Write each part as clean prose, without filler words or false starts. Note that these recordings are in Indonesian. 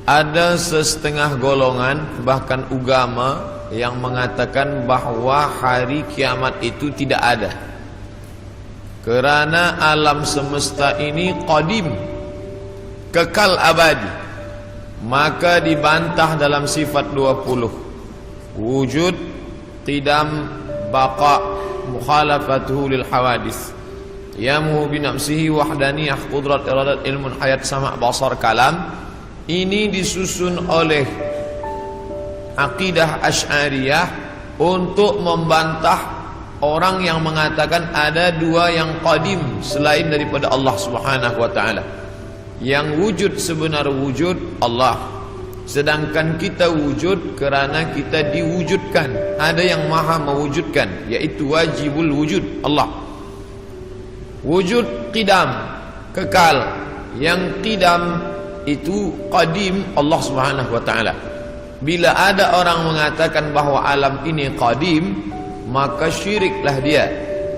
Ada setengah golongan bahkan agama yang mengatakan bahwa hari kiamat itu tidak ada, kerana alam semesta ini qadim, kekal abadi. Maka dibantah dalam sifat 20, wujud, qidam, baqa, mukhalafatuhu lil hawadis, yamuhu binafsihi, wahdaniyah, qudrat, iradat, ilmun, hayat, sama', basar, kalam. Ini disusun oleh akidah Asy'ariyah untuk membantah orang yang mengatakan ada dua yang qadim selain daripada Allah Subhanahu wa taala. Yang wujud sebenar wujud Allah, sedangkan kita wujud kerana kita diwujudkan. Ada yang maha mewujudkan, yaitu wajibul wujud Allah. Wujud qidam, kekal. Yang qidam itu qadim Allah Subhanahu wa taala. Bila ada orang mengatakan bahwa alam ini qadim, maka syiriklah dia,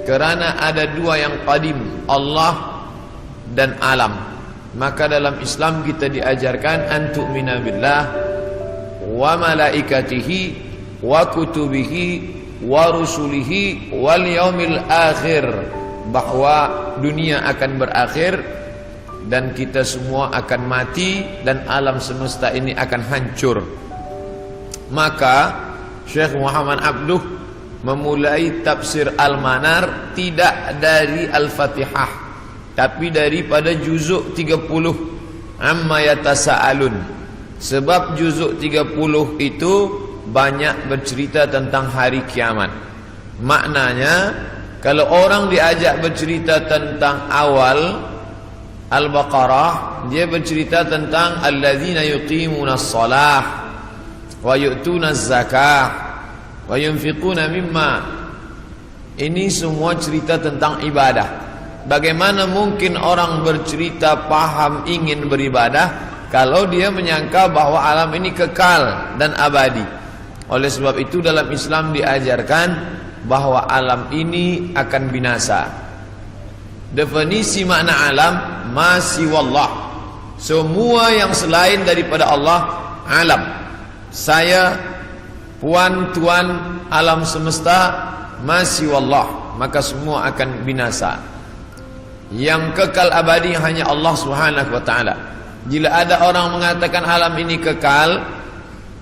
kerana ada dua yang qadim, Allah dan alam. Maka dalam Islam kita diajarkan an tu'mina billah wa malaikatihi wa kutubihi wa rusulihi wal yaumil akhir, bahwa dunia akan berakhir dan kita semua akan mati dan alam semesta ini akan hancur. Maka Syekh Muhammad Abduh memulai tafsir Al-Manar tidak dari Al-Fatihah, tapi daripada juzuk 30 Amma Yatasa'alun. Sebab juzuk 30 itu banyak bercerita tentang hari kiamat. Maknanya kalau orang diajak bercerita tentang awal Al-Baqarah, dia bercerita tentang alladzina yuqimunas shalah wa yu'tunaz zakah wa yunfiquna mimma. Ini semua cerita tentang ibadah. Bagaimana mungkin orang bercerita paham ingin beribadah kalau dia menyangka bahwa alam ini kekal dan abadi? Oleh sebab itu dalam Islam diajarkan bahwa alam ini akan binasa. Definisi makna alam, ma siwallah, semua yang selain daripada Allah alam. Saya, puan, tuan, alam semesta, ma siwallah, maka semua akan binasa. Yang kekal abadi hanya Allah Subhanahu wa taala. Bila ada orang mengatakan alam ini kekal,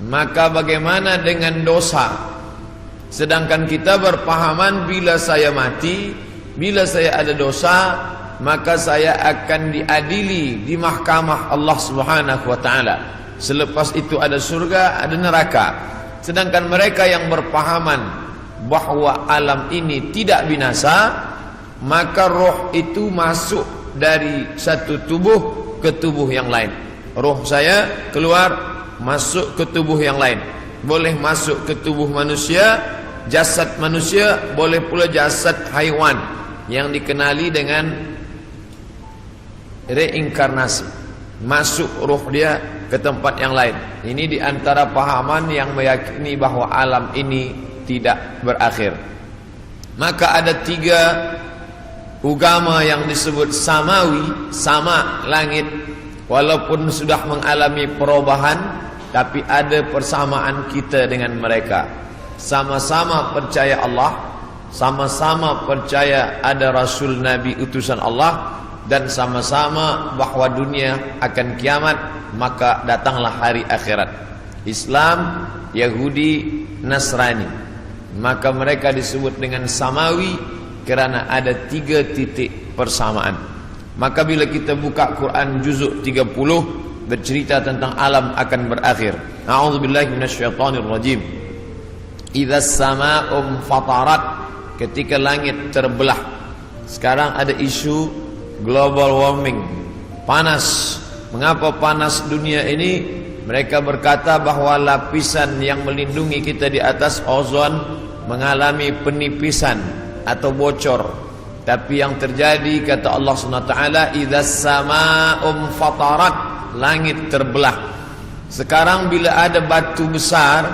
maka bagaimana dengan dosa? Sedangkan kita berpahaman bila saya mati, bila saya ada dosa, maka saya akan diadili di mahkamah Allah Subhanahu wa taala. Selepas itu ada surga, ada neraka. Sedangkan mereka yang berpahaman bahwa alam ini tidak binasa, maka roh itu masuk dari satu tubuh ke tubuh yang lain. Roh saya keluar masuk ke tubuh yang lain. Boleh masuk ke tubuh manusia, jasad manusia, boleh pula jasad haiwan yang dikenali dengan reinkarnasi. Masuk roh dia ke tempat yang lain. Ini di antara pahaman yang meyakini bahwa alam ini tidak berakhir. Maka ada tiga agama yang disebut samawi, sama langit, walaupun sudah mengalami perubahan, tapi ada persamaan kita dengan mereka. Sama-sama percaya Allah, sama-sama percaya ada Rasul Nabi utusan Allah, dan sama-sama bahwa dunia akan kiamat, maka datanglah hari akhirat. Islam, Yahudi, Nasrani, maka mereka disebut dengan samawi kerana ada tiga titik persamaan. Maka bila kita buka Quran juzuk 30 bercerita tentang alam akan berakhir. A'udzubillahi minasyaitonir rajim. Idzas samaa'u fatarat, ketika langit terbelah. Sekarang ada isu global warming, panas. Mengapa panas dunia ini? Mereka berkata bahwa lapisan yang melindungi kita di atas ozon mengalami penipisan atau bocor. Tapi yang terjadi, kata Allah SWT, idzas samaa'u fatarat, langit terbelah. Sekarang bila ada batu besar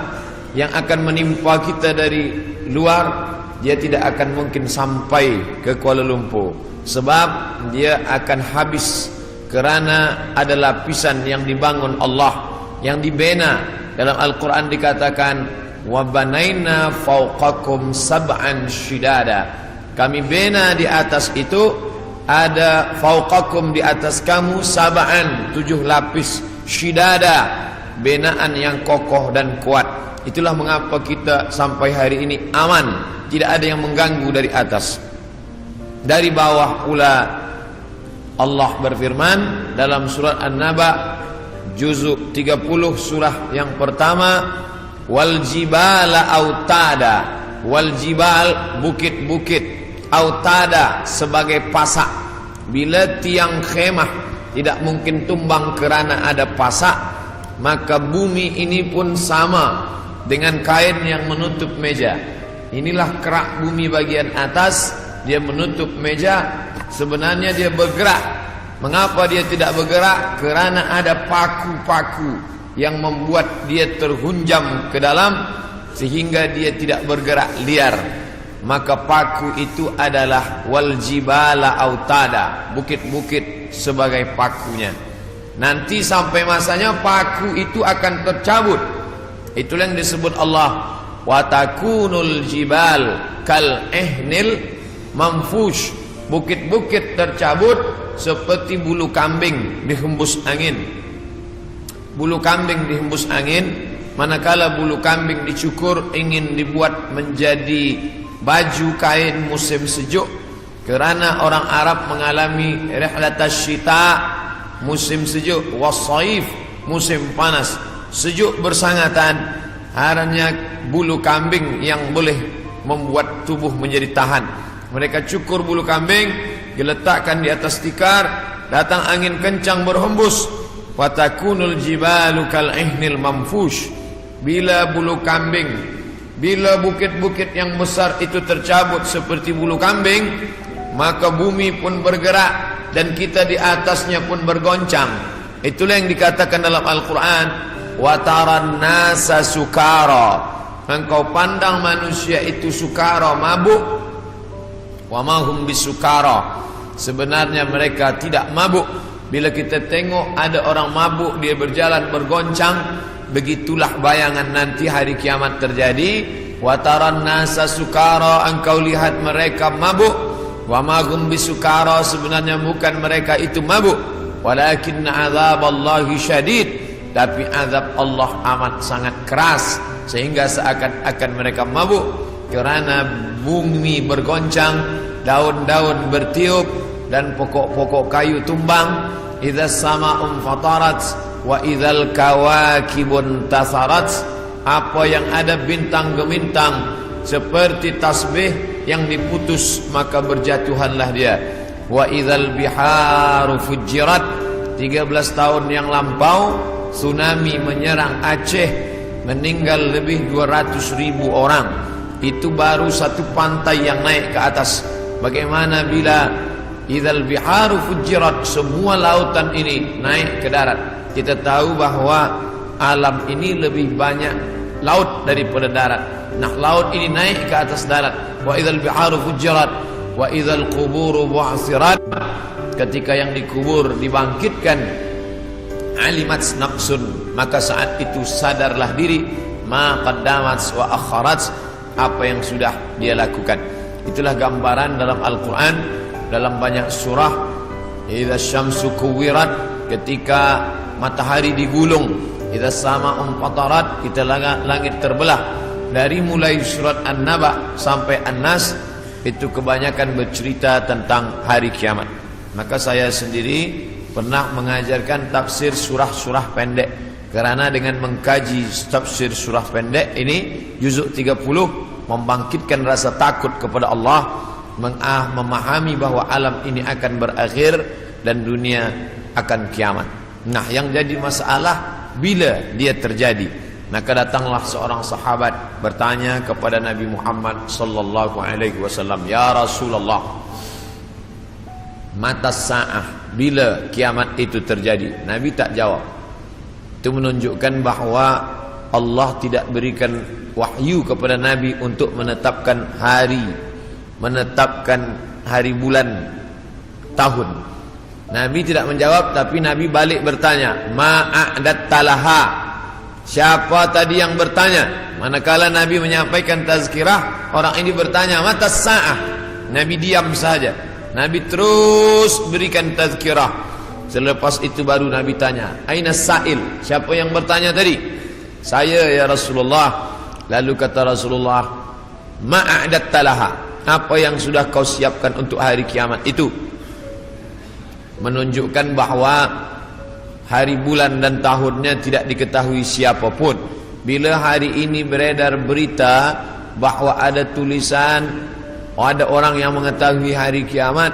yang akan menimpa kita dari luar, dia tidak akan mungkin sampai ke Kuala Lumpur, sebab dia akan habis, kerana ada lapisan yang dibangun Allah yang dibina. Dalam Al-Quran dikatakan, وَبَنَيْنَا فَوْقَكُمْ سَبْعًا شِدَادًا. Kami bina di atas itu, ada fauqakum di atas kamu, sab'an 7 lapis, shidada binaan yang kokoh dan kuat. Itulah mengapa kita sampai hari ini aman, tidak ada yang mengganggu dari atas. Dari bawah pula Allah berfirman dalam surat An-Naba juzuk 30 surah yang pertama, wal jibala autada, wal jibal bukit-bukit, autada sebagai pasak. Bila tiang khemah tidak mungkin tumbang kerana ada pasak, maka bumi ini pun sama dengan kain yang menutup meja. Inilah kerak bumi bagian atas, dia menutup meja. Sebenarnya dia bergerak. Mengapa dia tidak bergerak? Kerana ada paku-paku yang membuat dia terhunjam ke dalam, sehingga dia tidak bergerak liar. Maka paku itu adalah wal jibala autada, bukit-bukit sebagai pakunya. Nanti sampai masanya paku itu akan tercabut. Itulah yang disebut Allah, wa takunul jibal kal ihnil manfush. Bukit-bukit tercabut seperti bulu kambing dihembus angin. Bulu kambing dihembus angin, manakala bulu kambing dicukur ingin dibuat menjadi baju kain musim sejuk. Kerana orang Arab mengalami rihlatas syita, musim sejuk, wasaif, musim panas. Sejuk bersangatan, hanya bulu kambing yang boleh membuat tubuh menjadi tahan. Mereka cukur bulu kambing, diletakkan di atas tikar, datang angin kencang berhembus. Watakunul jibalu kal ihnil manfush. Bila bulu kambing, bila bukit-bukit yang besar itu tercabut seperti bulu kambing, maka bumi pun bergerak dan kita di atasnya pun bergoncang. Itulah yang dikatakan dalam Al-Quran, wataran nasa sukara. Engkau pandang manusia itu sukara, mabuk. Wa mahum bisukara. Sebenarnya mereka tidak mabuk. Bila kita tengok ada orang mabuk, dia berjalan bergoncang, begitulah bayangan nanti hari kiamat terjadi. Wataran nasa sukara, engkau lihat mereka mabuk. Wa mahum bisukara, sebenarnya bukan mereka itu mabuk. Walakin azaballahi syadid, tapi azab Allah amat sangat keras, sehingga seakan-akan mereka mabuk. Kerana bumi bergoncang, daun-daun bertiup, dan pokok-pokok kayu tumbang. Idza sama'un fatarat wa idzal kawakibun tasarat. Apa yang ada bintang gemintang seperti tasbih yang diputus, maka berjatuhanlah dia. Wa idzal biharu fujirat. 13 tahun yang lampau tsunami menyerang Aceh, meninggal lebih 200.000 orang. Itu baru satu pantai yang naik ke atas. Bagaimana bila idzal biharu fujirat, semua lautan ini naik ke darat? Kita tahu bahwa alam ini lebih banyak laut daripada darat. Nah, laut ini naik ke atas darat. Wa idzal biharu fujirat wa idzal quburu bu'sirat. Ketika yang dikubur dibangkitkan, alimat nafsun, maka saat itu sadarlah diri, ma qaddamat wa akharat, apa yang sudah dia lakukan. Itulah gambaran dalam Al-Quran, dalam banyak surah. Idza syamsu kuwirat, ketika matahari digulung. Idza sama'un fatarat, kita langit terbelah. Dari mulai surat An-Naba sampai An-Nas, itu kebanyakan bercerita tentang hari kiamat. Maka saya sendiri pernah mengajarkan tafsir surah-surah pendek. Kerana dengan mengkaji tafsir surah pendek ini, juzuk 30, membangkitkan rasa takut kepada Allah, memahami bahwa alam ini akan berakhir dan dunia akan kiamat. Nah, yang jadi masalah bila dia terjadi. Maka datanglah seorang sahabat bertanya kepada Nabi Muhammad sallallahu alaihi wasallam, "Ya Rasulullah, mata sa'ah, bila kiamat itu terjadi?" Nabi tak jawab. Itu menunjukkan bahwa Allah tidak berikan wahyu kepada Nabi untuk menetapkan hari, menetapkan hari, bulan, tahun. Nabi tidak menjawab, tapi Nabi balik bertanya, "Ma'adat talaha?" Siapa tadi yang bertanya? Manakala Nabi menyampaikan tazkirah, orang ini bertanya, mata sa'ah. Nabi diam saja. Nabi terus berikan tazkirah. Selepas itu baru Nabi tanya, aina sa'il? Siapa yang bertanya tadi? Saya ya Rasulullah. Lalu kata Rasulullah, ma'a'datta laha? Apa yang sudah kau siapkan untuk hari kiamat itu? Menunjukkan bahwa hari, bulan dan tahunnya tidak diketahui siapapun. Bila hari ini beredar berita bahwa ada tulisan, ada orang yang mengetahui hari kiamat,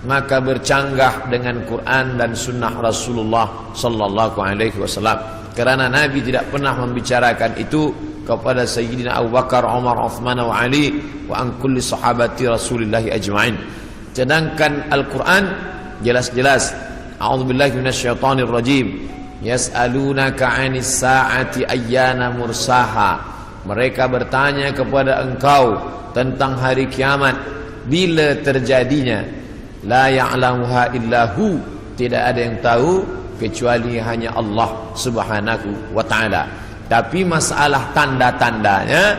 maka bercanggah dengan Quran dan sunnah Rasulullah sallallahu alaihi wasallam. Kerana Nabi tidak pernah membicarakan itu kepada Sayyidina Abu Bakar, Umar, Uthman wa Ali wa an kulli sahabati Rasulillah ajma'in. Sedangkan Al-Quran jelas-jelas, a'udzubillahi minasyaitonir rajim, yas'alunaka 'anis sa'ati ayyana mursaha. Mereka bertanya kepada engkau tentang hari kiamat, bila terjadinya. La ya'lamuha illahu, tidak ada yang tahu kecuali hanya Allah Subhanahu wa ta'ala. Tapi masalah tanda-tandanya,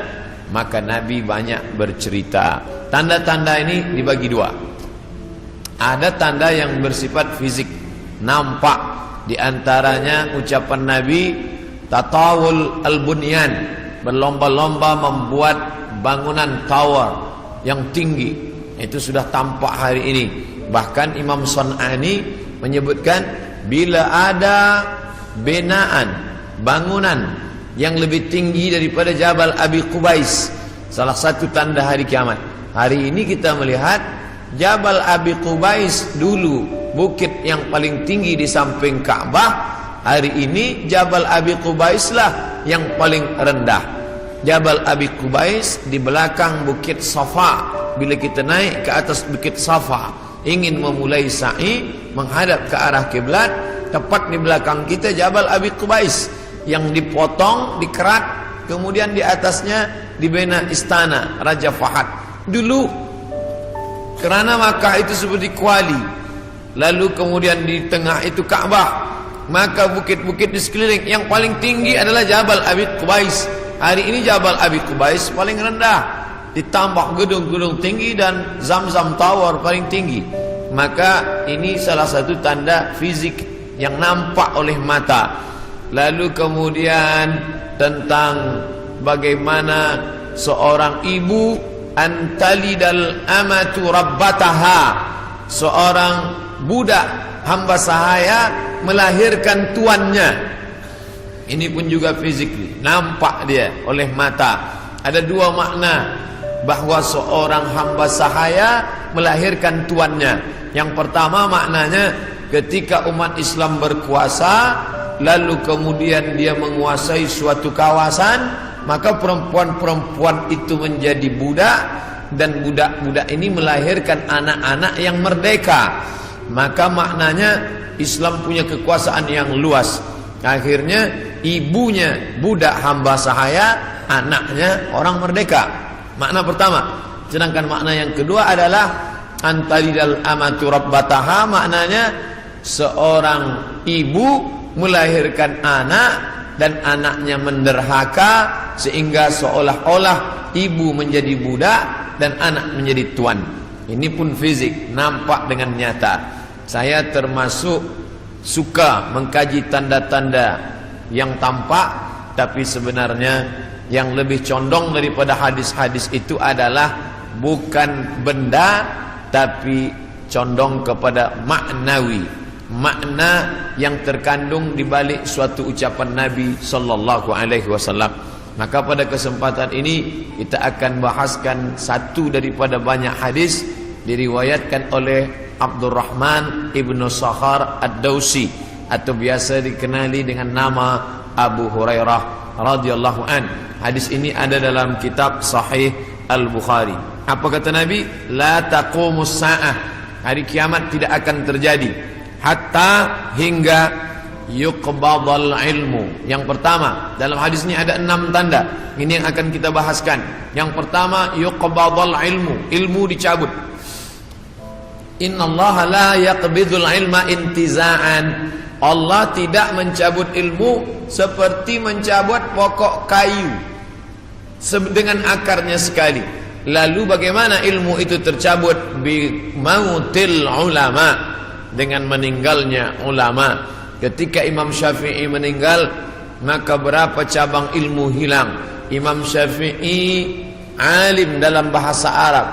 maka Nabi banyak bercerita. Tanda-tanda ini dibagi dua. Ada tanda yang bersifat fisik, nampak. Di antaranya ucapan Nabi, tatawul al-bunyan, berlomba-lomba membuat bangunan tower yang tinggi. Itu sudah tampak hari ini. Bahkan Imam Sun'ani menyebutkan, bila ada binaan, bangunan yang lebih tinggi daripada Jabal Abi Qubais, salah satu tanda hari kiamat. Hari ini kita melihat Jabal Abi Qubais dulu bukit yang paling tinggi di samping Ka'bah. Hari ini Jabal Abi Qubais lah yang paling rendah. Jabal Abi Qubais di belakang bukit Safa. Bila kita naik ke atas bukit Safa, ingin memulai sa'i menghadap ke arah kiblat, tepat di belakang kita Jabal Abi Qubais yang dipotong, dikerat, kemudian di atasnya dibina istana Raja Fahad. Dulu kerana Makkah itu seperti kuali, lalu kemudian di tengah itu Ka'bah, maka bukit-bukit di sekeliling yang paling tinggi adalah Jabal Abi Qubais. Hari ini Jabal Abi Qubais paling rendah, ditambah gedung-gedung tinggi dan Zamzam Tower paling tinggi. Maka ini salah satu tanda fisik yang nampak oleh mata. Lalu kemudian tentang bagaimana seorang ibu antalidal amatu rabbataha, seorang budak hamba sahaya melahirkan tuannya. Ini pun juga fisik, nampak dia oleh mata. Ada dua makna bahwa seorang hamba sahaya melahirkan tuannya. Yang pertama maknanya, ketika umat Islam berkuasa, lalu kemudian dia menguasai suatu kawasan, maka perempuan-perempuan itu menjadi budak, dan budak-budak ini melahirkan anak-anak yang merdeka. Maka maknanya Islam punya kekuasaan yang luas. Akhirnya ibunya budak hamba sahaya, anaknya orang merdeka. Makna pertama. Sedangkan makna yang kedua adalah antalidal amatu rabbataha, maknanya seorang ibu melahirkan anak dan anaknya menderhaka, sehingga seolah-olah ibu menjadi budak dan anak menjadi tuan. Ini pun fisik, nampak dengan nyata. Saya termasuk suka mengkaji tanda-tanda yang tampak, tapi sebenarnya yang lebih condong daripada hadis-hadis itu adalah bukan benda, tapi condong kepada maknawi, makna yang terkandung di balik suatu ucapan Nabi sallallahu alaihi wasallam. Maka pada kesempatan ini kita akan bahaskan satu daripada banyak hadis diriwayatkan oleh Abdurrahman ibnu Sakhar Ad-Dawsi, atau biasa dikenali dengan nama Abu Hurairah radhiyallahu an. Hadis ini ada dalam kitab Sahih Al-Bukhari. Apa kata Nabi? La taqumus sa'ah, hari kiamat tidak akan terjadi hatta hingga yuqbadal ilmu. Yang pertama, dalam hadis ini ada 6 tanda. Ini yang akan kita bahaskan. Yang pertama, yuqbadal ilmu, ilmu dicabut. Innallaha la yaqbidul ilma intiza'an. Allah tidak mencabut ilmu seperti mencabut pokok kayu dengan akarnya sekali. Lalu bagaimana ilmu itu tercabut? Bi mautil ulama, dengan meninggalnya ulama. Ketika Imam Syafi'i meninggal, maka berapa cabang ilmu hilang. Imam Syafi'i alim dalam bahasa Arab,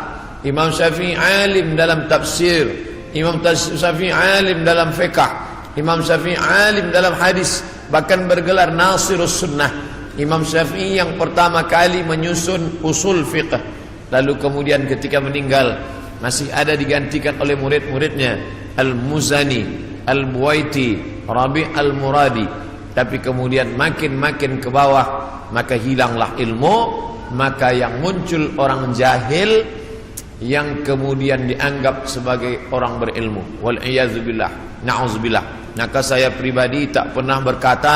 Imam Syafi'i alim dalam tafsir, Imam Syafi'i alim dalam fiqh, Imam Syafi'i alim dalam hadis, bahkan bergelar Nasirus Sunnah. Imam Syafi'i yang pertama kali menyusun usul fiqh. Lalu kemudian ketika meninggal masih ada digantikan oleh murid-muridnya, Al-Muzani, Al-Buwaiti, Rabi' Al-Muradi. Tapi kemudian makin ke bawah, maka hilanglah ilmu, maka yang muncul orang jahil yang kemudian dianggap sebagai orang berilmu. Wal'iyazubillah, na'udzubillah. Maka saya pribadi tak pernah berkata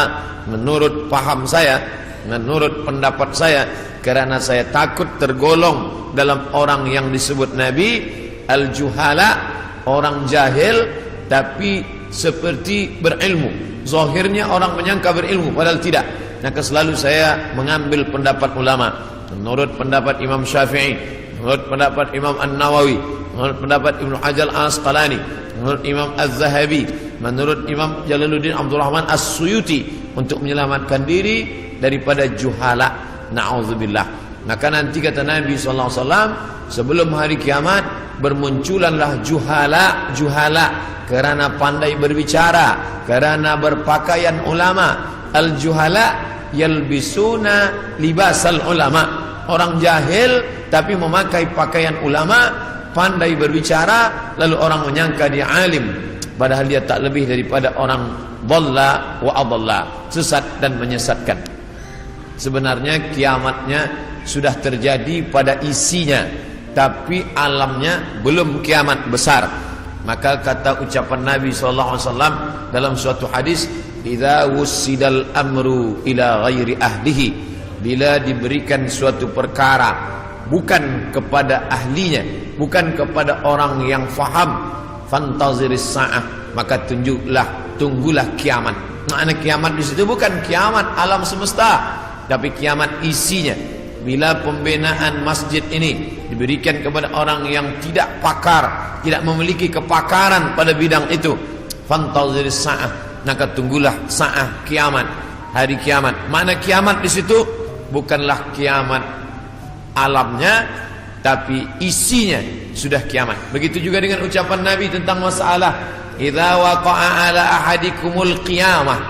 menurut paham saya, menurut pendapat saya, karena saya takut tergolong dalam orang yang disebut Nabi al-juhala, orang jahil tapi seperti berilmu. Zahirnya orang menyangka berilmu padahal tidak. Maka selalu saya mengambil pendapat ulama. Menurut pendapat Imam Syafi'i, menurut pendapat Imam An-Nawawi, menurut pendapat Ibnu Hajar Al-Asqalani, menurut Imam Az-Zahabi, menurut Imam Jalaluddin Abdul Rahman As-Suyuti, untuk menyelamatkan diri daripada juhala. Na'udzubillah. Maka nanti kata Nabi SAW, sebelum hari kiamat bermunculanlah juhala karena pandai berbicara, karena berpakaian ulama. Al-juhala yalbisuna libasal ulama. Orang jahil tapi memakai pakaian ulama, pandai berbicara, lalu orang menyangka dia alim, padahal dia tak lebih daripada orang dhalla wa adalla, sesat dan menyesatkan. Sebenarnya kiamatnya sudah terjadi pada isinya, tapi alamnya belum kiamat besar. Maka kata ucapan Nabi SAW dalam suatu hadis, idza wussidal amru ila ghairi ahlihi, bila diberikan suatu perkara bukan kepada ahlinya, bukan kepada orang yang faham, fantaziris sa'ah, maka tunggulah kiamat. Makna kiamat di situ bukan kiamat alam semesta, tapi kiamat isinya. Bila pembinaan masjid ini diberikan kepada orang yang tidak pakar, tidak memiliki kepakaran pada bidang itu, fantaziris sa'ah, maka tunggulah sa'ah, kiamat, hari kiamat. Makna kiamat di situ bukanlah kiamat alamnya, tapi isinya sudah kiamat. Begitu juga dengan ucapan Nabi tentang masalah idza waqa'a ala ahadikumul qiyamah,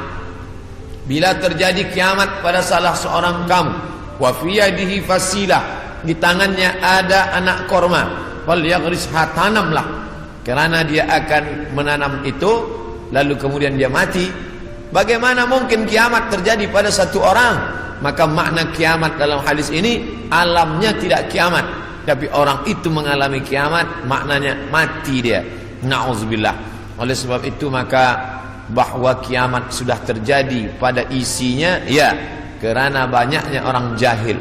bila terjadi kiamat pada salah seorang kamu, wa fi yadihi fasilah, di tangannya ada anak korma, wal yaghrisha, tanamlah, karena dia akan menanam itu, lalu kemudian dia mati. Bagaimana mungkin kiamat terjadi pada satu orang? Maka makna kiamat dalam hadis ini alamnya tidak kiamat, tapi orang itu mengalami kiamat, maknanya mati dia. Na'udzubillah. Oleh sebab itu maka bahwa kiamat sudah terjadi pada isinya, ya, kerana banyaknya orang jahil.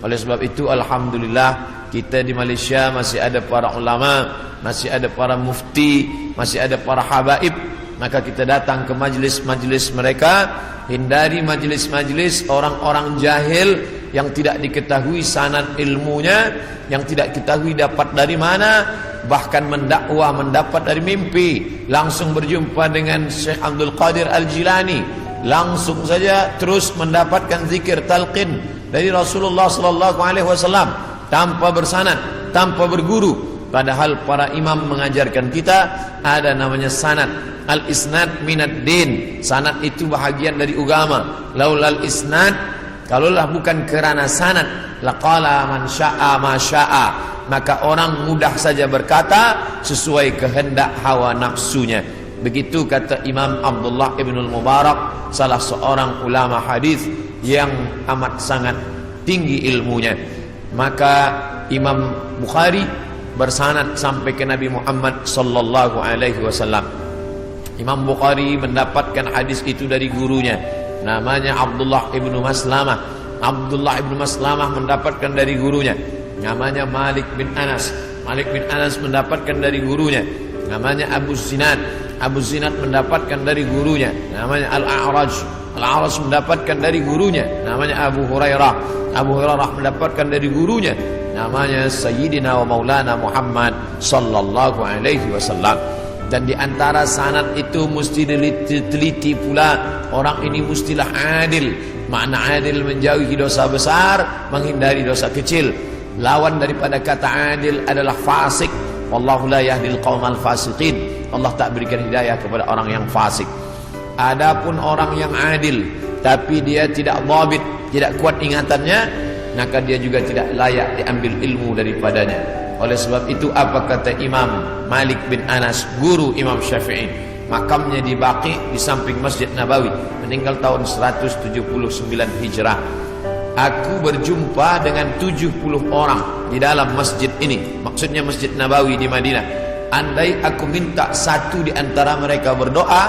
Oleh sebab itu alhamdulillah kita di Malaysia masih ada para ulama, masih ada para mufti, masih ada para habaib. Maka kita datang ke majlis-majlis mereka, hindari majlis-majlis orang-orang jahil yang tidak diketahui sanad ilmunya, yang tidak diketahui dapat dari mana, bahkan mendakwah mendapat dari mimpi. Langsung berjumpa dengan Syekh Abdul Qadir Al-Jilani, langsung saja terus mendapatkan zikir talqin dari Rasulullah SAW tanpa bersanad, tanpa berguru. Padahal para imam mengajarkan kita ada namanya sanad. Al-isnad minad din, sanad itu bahagian dari agama. Laulal isnad, kalaulah bukan kerana sanad, laqala man syaa ma syaa, maka orang mudah saja berkata sesuai kehendak hawa nafsunya. Begitu kata Imam Abdullah Ibnul Mubarak, salah seorang ulama hadis yang amat sangat tinggi ilmunya. Maka Imam Bukhari bersanad sampai ke Nabi Muhammad sallallahu alaihi wasallam. Imam Bukhari mendapatkan hadis itu dari gurunya, namanya Abdullah ibnu Maslamah. Abdullah ibnu Maslamah mendapatkan dari gurunya, namanya Malik bin Anas. Malik bin Anas mendapatkan dari gurunya, namanya Abu Zinad. Abu Zinad mendapatkan dari gurunya namanya Al-A'raj. Al-A'raj mendapatkan dari gurunya namanya Abu Hurairah. Abu Hurairah mendapatkan dari gurunya namanya Sayyidina wa Maulana Muhammad sallallahu alaihi wasallam. Dan di antara sanad itu mesti diteliti pula, orang ini mestilah adil. Makna adil menjauhi dosa besar, menghindari dosa kecil. Lawan daripada kata adil adalah fasik. Wallahu la yahdil qaumal fasiqin. Allah tak berikan hidayah kepada orang yang fasik. Adapun orang yang adil tapi dia tidak dhabit, tidak kuat ingatannya, maka dia juga tidak layak diambil ilmu daripadanya. Oleh sebab itu apa kata Imam Malik bin Anas, guru Imam Syafi'i? Makamnya di Baqi di samping Masjid Nabawi, meninggal tahun 179 Hijrah. Aku berjumpa dengan 70 orang di dalam masjid ini, maksudnya Masjid Nabawi di Madinah. Andai aku minta satu di antara mereka berdoa,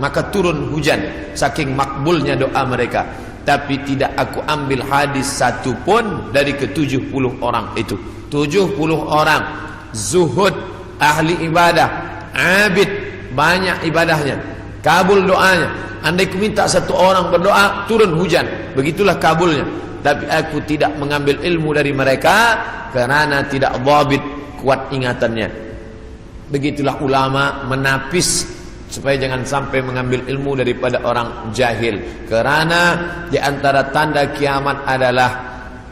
maka turun hujan saking makbulnya doa mereka. Tapi tidak aku ambil hadis satu pun dari ke-70 orang itu. 70 orang zuhud, ahli ibadah, abid, banyak ibadahnya, kabul doanya. Andai ku minta satu orang berdoa, turun hujan, begitulah kabulnya. Tapi aku tidak mengambil ilmu dari mereka karena tidak dhabit, kuat ingatannya. Begitulah ulama menapis supaya jangan sampai mengambil ilmu daripada orang jahil. Karena di antara tanda kiamat adalah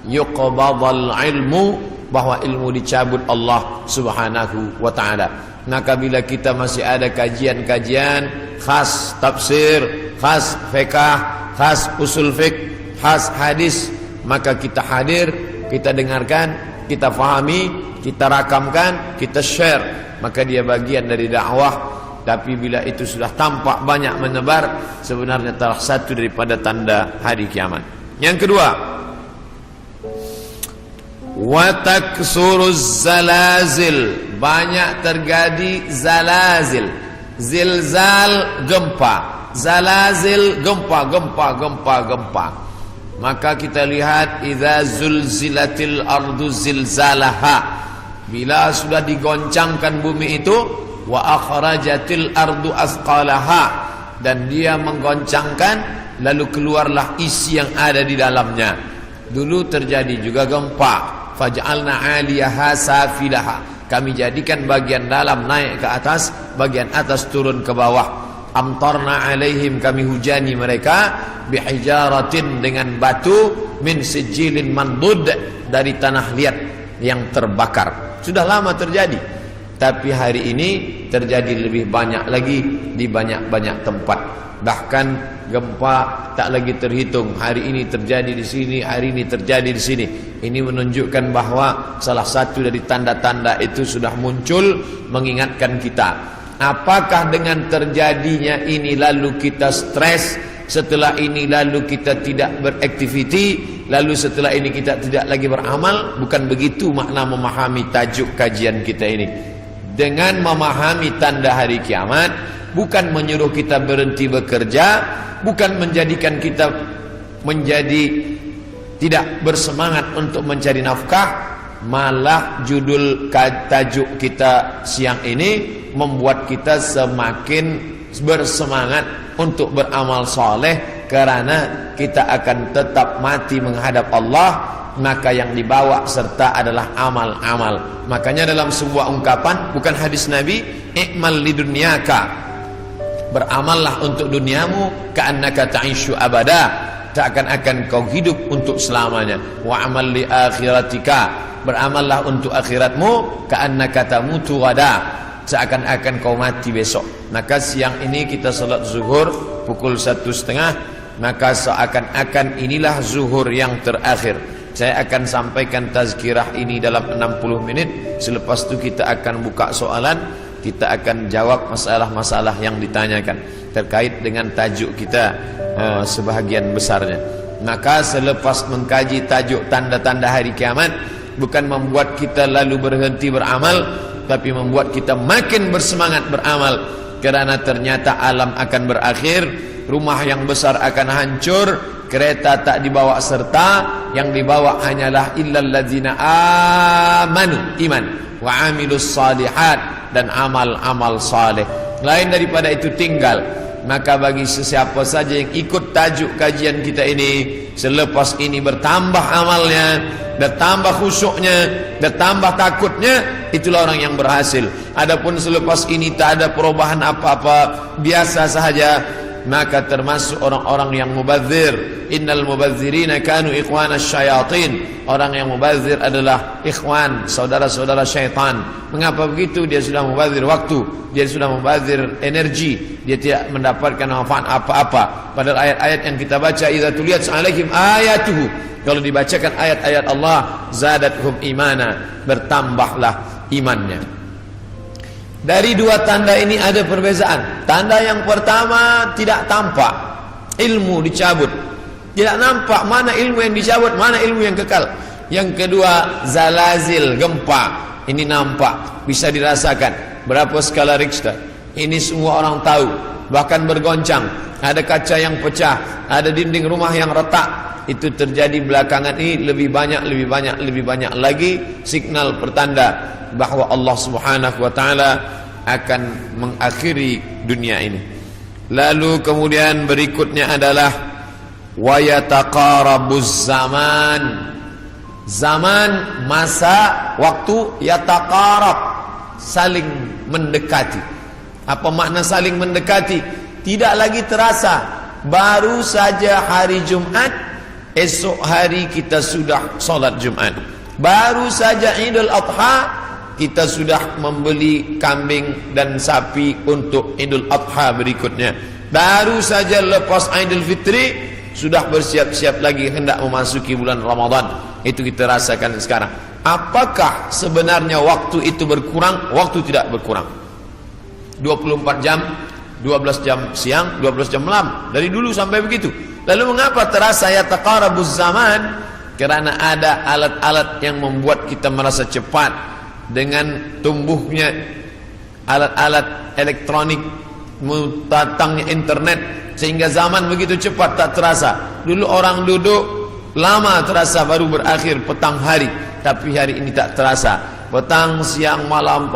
yuqbadul ilmu, bahwa ilmu dicabut Allah Subhanahu wa taala. Maka bila kita masih ada kajian-kajian khas tafsir, khas fiqh, khas usul fiqh, khas hadis, maka kita hadir, kita dengarkan, kita fahami, kita rakamkan, kita share, maka dia bagian dari dakwah. Tapi bila itu sudah tampak banyak menyebar, sebenarnya salah satu daripada tanda hari kiamat. Yang kedua, wa taksuruz zalazil, banyak terjadi zalazil. Zilzal, gempa. Zalazil, gempa. Maka kita lihat idza zulzilatil ardu zilzalaha, bila sudah digoncangkan bumi itu, wa akhrajatil ardu asqalaha, dan dia menggoncangkan lalu keluarlah isi yang ada di dalamnya. Dulu terjadi juga gempa, faj'alna 'aliyaha safilaha, kami jadikan bagian dalam naik ke atas, bagian atas turun ke bawah. Amtarna 'alaihim, kami hujani mereka, bihijaratin, dengan batu, min sijilin mandud, dari tanah liat yang terbakar. Sudah lama terjadi, tapi hari ini terjadi lebih banyak lagi di banyak-banyak tempat. Bahkan gempa tak lagi terhitung. Hari ini terjadi di sini, hari ini terjadi di sini. Ini menunjukkan bahwa salah satu dari tanda-tanda itu sudah muncul, mengingatkan kita. Apakah dengan terjadinya ini lalu kita stres, setelah ini lalu kita tidak beraktiviti, lalu setelah ini kita tidak lagi beramal? Bukan begitu makna memahami tajuk kajian kita ini. Dengan memahami tanda hari kiamat, bukan menyuruh kita berhenti bekerja, bukan menjadikan kita menjadi tidak bersemangat untuk mencari nafkah. Malah judul tajuk kita siang ini membuat kita semakin bersemangat untuk beramal soleh, karena kita akan tetap mati menghadap Allah. Maka yang dibawa serta adalah amal-amal. Makanya dalam sebuah ungkapan, bukan hadis Nabi, i'mal lidunyaka, beramallah untuk duniamu, ka'annaka ta'ishu abada, seakan-akan kau hidup untuk selamanya. Wa amal li akhiratika, beramallah untuk akhiratmu, ka'annaka tamutu ghadan, seakan-akan kau mati besok. Maka siang ini kita salat zuhur pukul 1:30, maka seakan-akan inilah zuhur yang terakhir. Saya akan sampaikan tazkirah ini dalam 60 menit. Selepas itu kita akan buka soalan, kita akan jawab masalah-masalah yang ditanyakan terkait dengan tajuk kita sebahagian besarnya. Maka selepas mengkaji tajuk tanda-tanda hari kiamat, bukan membuat kita lalu berhenti beramal, tapi membuat kita makin bersemangat beramal. Kerana ternyata alam akan berakhir, rumah yang besar akan hancur, kereta tak dibawa serta, yang dibawa hanyalah illal ladzina amanu, iman, wa amilus salihat, dan amal-amal saleh. lain daripada itu tinggal. Maka bagi sesiapa saja yang ikut tajuk kajian kita ini, selepas ini bertambah amalnya, bertambah khusyuknya, bertambah takutnya, itulah orang yang berhasil. Adapun selepas ini tak ada perubahan apa-apa, biasa sahaja, maka termasuk orang-orang yang mubadzir. Innal mubadzirina kanu ikhwanas syayatin. Orang yang mubadzir adalah ikhwan, saudara-saudara syaitan. Mengapa begitu? Dia sudah mubadzir waktu, dia sudah mubadzir energi, dia tidak mendapatkan manfaat apa-apa. Padahal ayat-ayat yang kita baca, idza tuliyat alaihim ayatuhu, kalau dibacakan ayat-ayat Allah, zadathum imana, bertambahlah imannya. Dari dua tanda ini ada perbezaan. Tanda yang pertama tidak tampak, ilmu dicabut, tidak nampak mana ilmu yang dicabut, mana ilmu yang kekal. Yang kedua, zalazil, gempa, ini nampak, bisa dirasakan. Berapa skala Richter, ini semua orang tahu, bahkan bergoncang. Ada kaca yang pecah, ada dinding rumah yang retak. Itu terjadi belakangan ini, lebih banyak lagi signal pertanda bahwa Allah Subhanahu wa taala akan mengakhiri dunia ini. Lalu kemudian berikutnya adalah wa yataqarabuz zaman. Zaman, masa, waktu, yataqarab, saling mendekati. Apa makna saling mendekati? Tidak lagi terasa. Baru saja hari Jumat, esok hari kita sudah salat Jumat. Baru saja Idul Adha, kita sudah membeli kambing dan sapi untuk Idul Adha berikutnya. Baru saja lepas Idul Fitri, sudah bersiap-siap lagi hendak memasuki bulan Ramadan. Itu kita rasakan sekarang. Apakah sebenarnya waktu itu berkurang? Waktu tidak berkurang. 24 jam, 12 jam siang, 12 jam malam. Dari dulu sampai begitu. Lalu mengapa terasa yataqarabuz zaman? Karena ada alat-alat yang membuat kita merasa cepat. Dengan tumbuhnya alat-alat elektronik, datangnya internet, sehingga zaman begitu cepat tak terasa. Dulu orang duduk lama terasa, baru berakhir petang hari. Tapi hari ini tak terasa, petang siang malam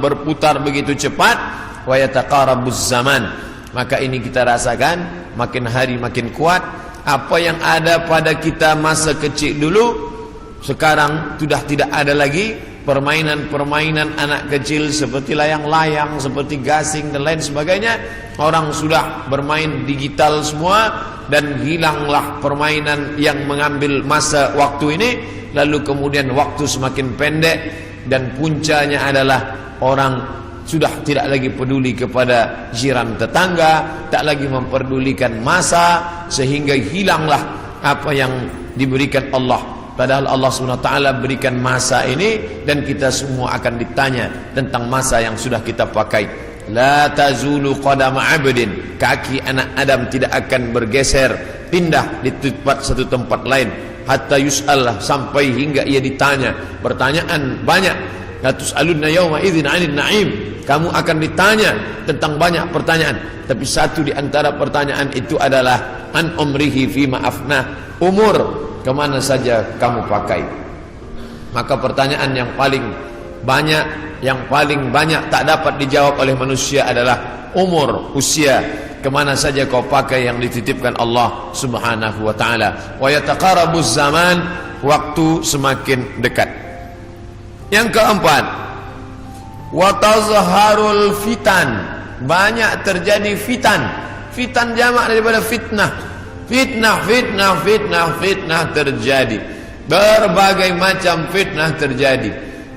berputar begitu cepat. Wa yataqarabuz zaman. Maka ini kita rasakan, makin hari makin kuat. Apa yang ada pada kita masa kecil dulu, sekarang sudah tidak ada lagi. Permainan-permainan anak kecil seperti layang-layang, seperti gasing dan lain sebagainya. Orang sudah bermain digital semua, dan hilanglah permainan yang mengambil masa waktu ini. Lalu kemudian waktu semakin pendek, dan puncanya adalah orang sudah tidak lagi peduli kepada jiran tetangga, tak lagi memperdulikan masa, sehingga hilanglah apa yang diberikan Allah. Padahal Allah SWT berikan masa ini, dan kita semua akan ditanya tentang masa yang sudah kita pakai. La tazulu qadama abdin, kaki anak Adam tidak akan bergeser, pindah di satu tempat lain, hatta yus'al, sampai hingga ia ditanya. Pertanyaan banyak. La tus'alunna yawma idzin 'anil na'im, kamu akan ditanya tentang banyak pertanyaan. Tapi satu di antara pertanyaan itu adalah an umrihi fima afnah, umur kemana saja kamu pakai. Maka pertanyaan yang paling banyak tak dapat dijawab oleh manusia adalah umur, usia, kemana saja kau pakai yang dititipkan Allah Subhanahu wa ta'ala. Wa yataqarabuz zaman, waktu semakin dekat. Yang keempat, wa tazharul fitan, banyak terjadi fitan. Fitan jamak daripada fitnah. Fitnah terjadi. Berbagai macam fitnah terjadi.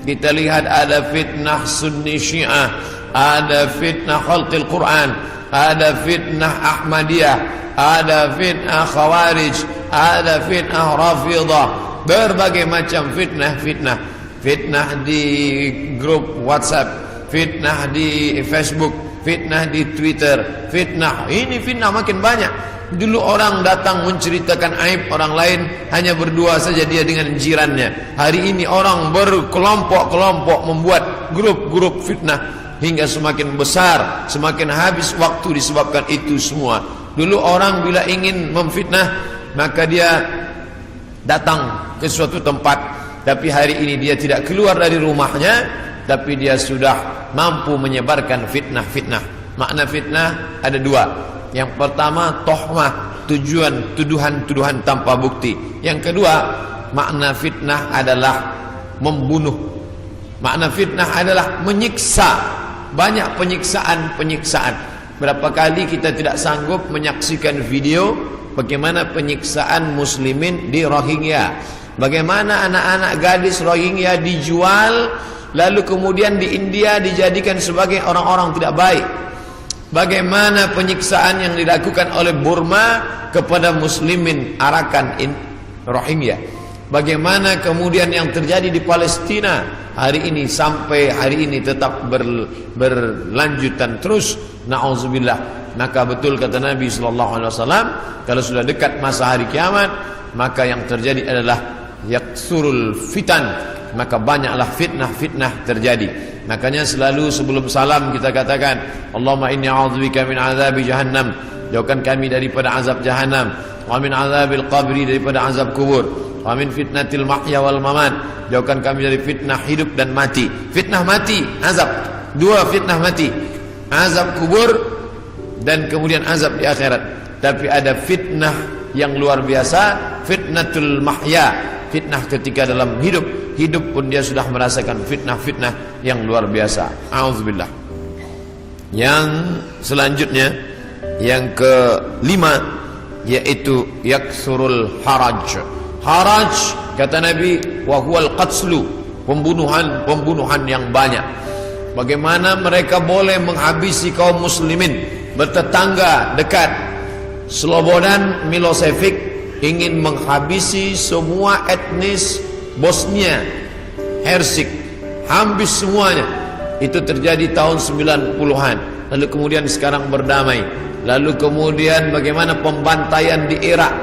Kita lihat ada fitnah Sunni Syiah, ada fitnah khalqil Quran, ada fitnah Ahmadiyah, ada fitnah Khawarij, ada fitnah Rafidah. Berbagai macam fitnah di grup WhatsApp, fitnah di Facebook, fitnah di Twitter, fitnah makin banyak. Dulu orang datang menceritakan aib orang lain, hanya berdua saja dia dengan jirannya. Hari ini orang berkelompok-kelompok membuat grup-grup fitnah, hingga semakin besar, semakin habis waktu disebabkan itu semua. Dulu orang bila ingin memfitnah, maka dia datang ke suatu tempat, tapi hari ini dia tidak keluar dari rumahnya, tapi dia sudah mampu menyebarkan fitnah-fitnah. Makna fitnah ada dua. Yang pertama tohmah, tuduhan-tuduhan tanpa bukti. Yang kedua, makna fitnah adalah membunuh. Makna fitnah adalah menyiksa. Banyak penyiksaan. Berapa kali kita tidak sanggup menyaksikan video bagaimana penyiksaan muslimin di Rohingya. Bagaimana anak-anak gadis Rohingya dijual, lalu kemudian di India dijadikan sebagai orang-orang tidak baik. Bagaimana penyiksaan yang dilakukan oleh Burma kepada muslimin Arakan Rohingya. Bagaimana kemudian yang terjadi di Palestina hari ini sampai hari ini tetap berlanjutan terus. Na'udzubillah. Maka betul kata Nabi SAW, kalau sudah dekat masa hari kiamat, maka yang terjadi adalah yaksurul fitan, maka banyaklah fitnah-fitnah terjadi. Makanya selalu sebelum salam kita katakan, Allahumma inni a'udzubika min azabi jahannam, jauhkan kami daripada azab jahannam, wa min azabil qabri, daripada azab kubur, wa min fitnatil mahya wal mamat, jauhkan kami dari fitnah hidup dan mati. Fitnah mati, azab. Dua fitnah mati, azab kubur dan kemudian azab di akhirat. Tapi ada fitnah yang luar biasa, fitnatul mahya, fitnah ketika dalam hidup pun dia sudah merasakan fitnah-fitnah yang luar biasa. A'udzubillah. Yang selanjutnya, yang kelima, yaitu yaksurul haraj. Haraj kata Nabi, wa huwal qatslu, pembunuhan yang banyak. Bagaimana mereka boleh menghabisi kaum muslimin bertetangga dekat. Slobodan Milosevic ingin menghabisi semua etnis Bosnia Hersek, habis semuanya. Itu terjadi tahun 90-an. Lalu kemudian sekarang berdamai. Lalu kemudian bagaimana pembantaian di Irak,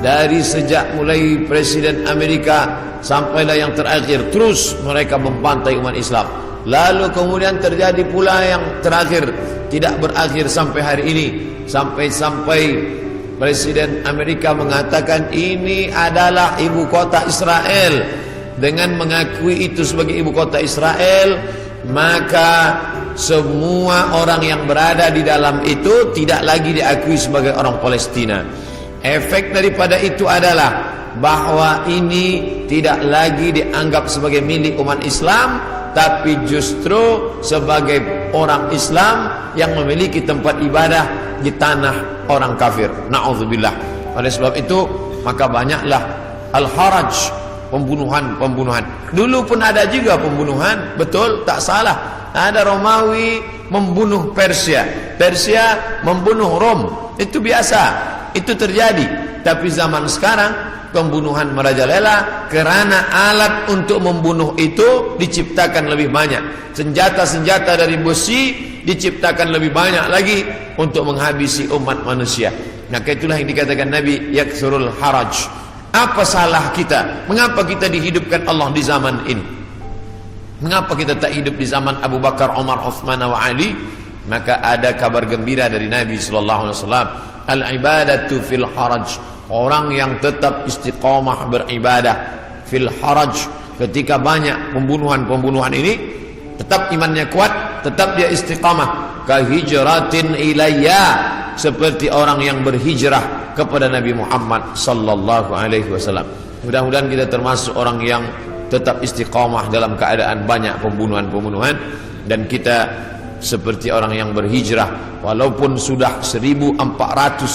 dari sejak mulai Presiden Amerika sampailah yang terakhir, terus mereka membantai umat Islam. Lalu kemudian terjadi pula yang terakhir, tidak berakhir sampai hari ini, sampai Presiden Amerika mengatakan ini adalah ibu kota Israel. Dengan mengakui itu sebagai ibu kota Israel, maka semua orang yang berada di dalam itu tidak lagi diakui sebagai orang Palestina. Efek daripada itu adalah bahwa ini tidak lagi dianggap sebagai milik umat Islam, tapi justru sebagai orang Islam yang memiliki tempat ibadah di tanah orang kafir. Na'udzubillah. Oleh sebab itu, maka banyaklah al-haraj, pembunuhan. Dulu pun ada juga pembunuhan, betul, tak salah. Ada Romawi membunuh Persia, Persia membunuh Rom, itu biasa, itu terjadi. Tapi zaman sekarang pembunuhan merajalela karena alat untuk membunuh itu diciptakan lebih banyak. Senjata-senjata dari besi diciptakan lebih banyak lagi untuk menghabisi umat manusia. Maka itulah yang dikatakan Nabi, yaksurul haraj. Apa salah kita? Mengapa kita dihidupkan Allah di zaman ini? Mengapa kita tak hidup di zaman Abu Bakar, Umar, Uthman wa Ali? Maka ada kabar gembira dari Nabi SAW. Al-ibadatu fil haraj. Orang yang tetap istiqamah beribadah fil haraj, ketika banyak pembunuhan ini, tetap imannya kuat, tetap dia istiqamah. Kahijratin ilayya, seperti orang yang berhijrah kepada Nabi Muhammad sallallahu alaihi wasallam. Mudah-mudahan kita termasuk orang yang tetap istiqamah dalam keadaan banyak pembunuhan, dan kita seperti orang yang berhijrah walaupun sudah 1439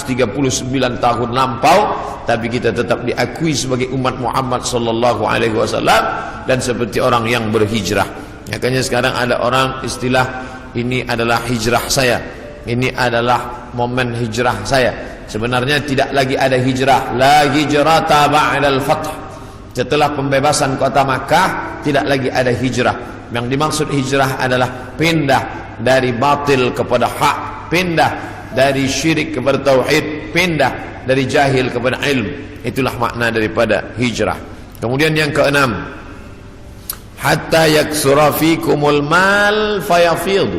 tahun lampau, tapi kita tetap diakui sebagai umat Muhammad sallallahu alaihi wasallam dan seperti orang yang berhijrah. Makanya sekarang ada orang istilah, ini adalah hijrah saya, ini adalah momen hijrah saya. Sebenarnya tidak lagi ada hijrah, la hijrata ba'dal fath. Setelah pembebasan kota Makkah tidak lagi ada hijrah. Yang dimaksud hijrah adalah pindah dari batil kepada hak, pindah dari syirik kepada tauhid, pindah dari jahil kepada ilmu. Itulah makna daripada hijrah. Kemudian yang keenam, hatta yaksura fikumul mal fayafid.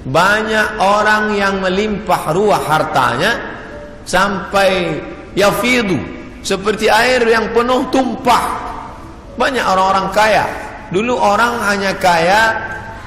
Banyak orang yang melimpah ruah hartanya sampai yafidu, seperti air yang penuh tumpah. Banyak orang-orang kaya. Dulu orang hanya kaya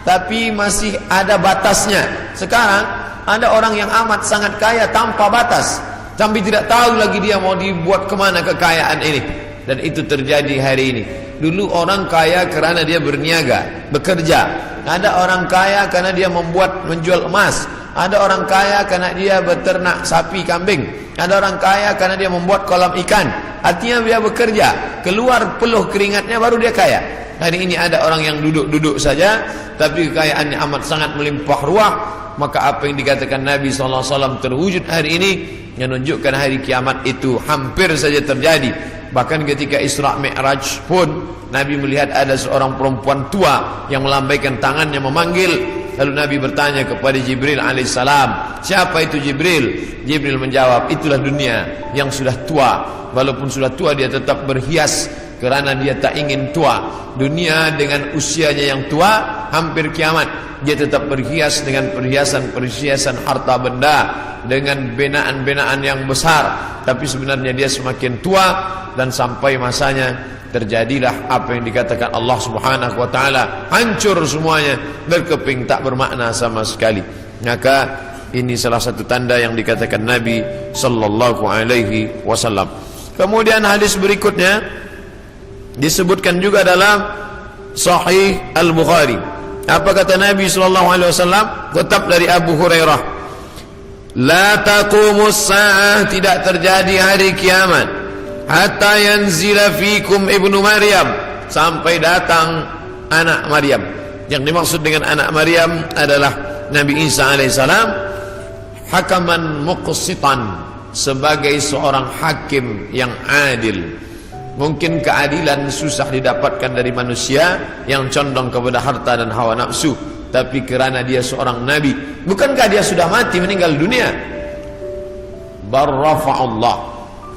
tapi masih ada batasnya. Sekarang ada orang yang amat sangat kaya tanpa batas, tapi tidak tahu lagi dia mau dibuat kemana kekayaan ini. Dan itu terjadi hari ini. Dulu orang kaya karena dia berniaga, bekerja. Ada orang kaya karena dia menjual emas. Ada orang kaya karena dia beternak sapi, kambing. Ada orang kaya karena dia membuat kolam ikan. Artinya dia bekerja, keluar peluh keringatnya baru dia kaya. Hari ini ada orang yang duduk-duduk saja, tapi kekayaannya amat sangat melimpah ruah. Maka apa yang dikatakan Nabi SAW terwujud hari ini, yang menunjukkan hari kiamat itu hampir saja terjadi. Bahkan ketika Isra Mi'raj pun Nabi melihat ada seorang perempuan tua yang melambaikan tangannya memanggil. Lalu Nabi bertanya kepada Jibril alaihissalam, siapa itu Jibril? Jibril menjawab, itulah dunia yang sudah tua. Walaupun sudah tua dia tetap berhias karena dia tak ingin tua. Dunia dengan usianya yang tua, hampir kiamat, dia tetap berhias dengan perhiasan-perhiasan harta benda, dengan benaan-benaan yang besar. Tapi sebenarnya dia semakin tua, dan sampai masanya terjadilah apa yang dikatakan Allah Subhanahu wa taala, hancur semuanya, berkeping tak bermakna sama sekali. Maka ini salah satu tanda yang dikatakan Nabi sallallahu alaihi wasallam. Kemudian hadis berikutnya disebutkan juga dalam Sahih Al-Bukhari. Apa kata Nabi sallallahu alaihi wasallam? Tetap dari Abu Hurairah, la taqumus sa'ah, tidak terjadi hari kiamat hatta yanzila fikum ibnu Maryam, sampai datang anak Maryam. Yang dimaksud dengan anak Maryam adalah Nabi Isa alaihissalam, hakaman muqsitan, sebagai seorang hakim yang adil. Mungkin keadilan susah didapatkan dari manusia yang condong kepada harta dan hawa nafsu, tapi kerana dia seorang nabi, bukankah dia sudah mati, meninggal dunia? Barrafa'ullah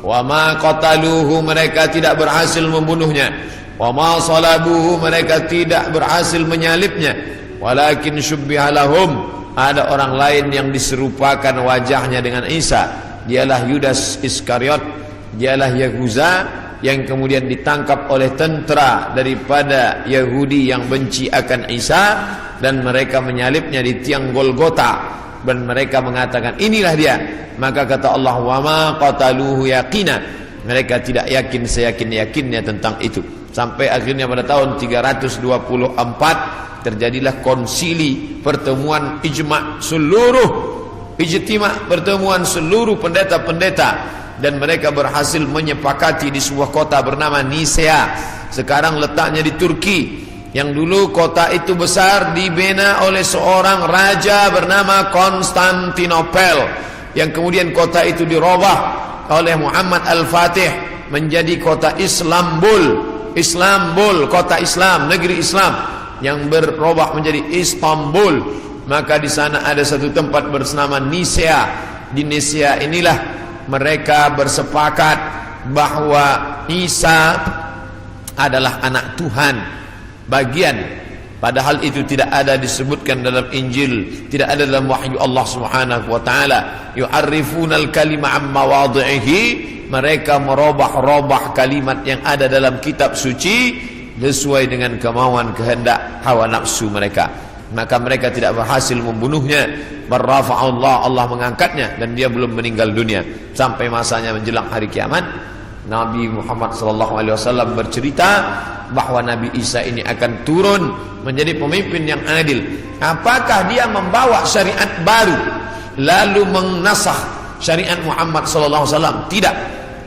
wa ma qataluhu, mereka tidak berhasil membunuhnya. Wa ma salabuhu, mereka tidak berhasil menyalibnya. Walakin syubbiha lahum, ada orang lain yang diserupakan wajahnya dengan Isa. Dialah Yudas Iskariot, dialah Yahuza, yang kemudian ditangkap oleh tentara daripada Yahudi yang benci akan Isa, dan mereka menyalibnya di tiang Golgota, dan mereka mengatakan inilah dia. Maka kata Allah, wa ma qataluhu yaqina, mereka tidak yakin seyakin-yakinnya tentang itu. Sampai akhirnya pada tahun 324 terjadilah konsili, pertemuan ijma' pertemuan seluruh pendeta-pendeta, dan mereka berhasil menyepakati di sebuah kota bernama Nisea. Sekarang letaknya di Turki. Yang dulu kota itu besar dibina oleh seorang raja bernama Konstantinopel, yang kemudian kota itu dirubah oleh Muhammad Al-Fatih menjadi kota Islambul, kota Islam, negeri Islam, yang berubah menjadi Istanbul. Maka di sana ada satu tempat bernama Nisea. Di Nisea inilah mereka bersepakat bahwa Isa adalah anak Tuhan bagian, padahal itu tidak ada disebutkan dalam Injil, tidak ada dalam wahyu Allah Subhanahu wa taala. Yu'arrifunal kalima amma wadhihi, mereka merubah-rubah kalimat yang ada dalam kitab suci sesuai dengan kemauan kehendak hawa nafsu mereka. Maka mereka tidak berhasil membunuhnya. Barrafa'ullah, Allah mengangkatnya, dan dia belum meninggal dunia sampai masanya menjelang hari kiamat. Nabi Muhammad SAW bercerita bahwa Nabi Isa ini akan turun menjadi pemimpin yang adil. Apakah dia membawa syariat baru lalu menasakh syariat Muhammad SAW? Tidak.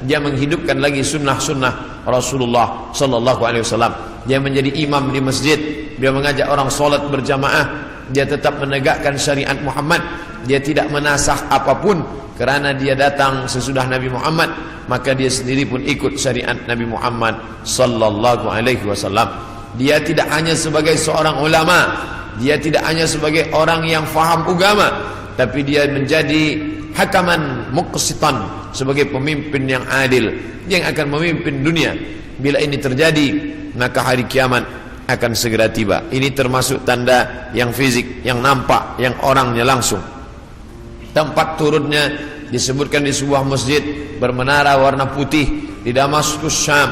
Dia menghidupkan lagi sunnah-sunnah Rasulullah SAW. Dia menjadi imam di masjid, dia mengajak orang solat berjamaah, dia tetap menegakkan syariat Muhammad. Dia tidak menasakh apapun, kerana dia datang sesudah Nabi Muhammad, maka dia sendiri pun ikut syariat Nabi Muhammad sallallahu alaihi wasallam. Dia tidak hanya sebagai seorang ulama, dia tidak hanya sebagai orang yang faham agama, tapi dia menjadi hakaman muqsitan, sebagai pemimpin yang adil yang akan memimpin dunia. Bila ini terjadi, maka hari kiamat akan segera tiba. Ini termasuk tanda yang fisik, yang nampak, yang orangnya langsung. Tempat turunnya disebutkan di sebuah masjid bermenara warna putih di Damaskus, Syam.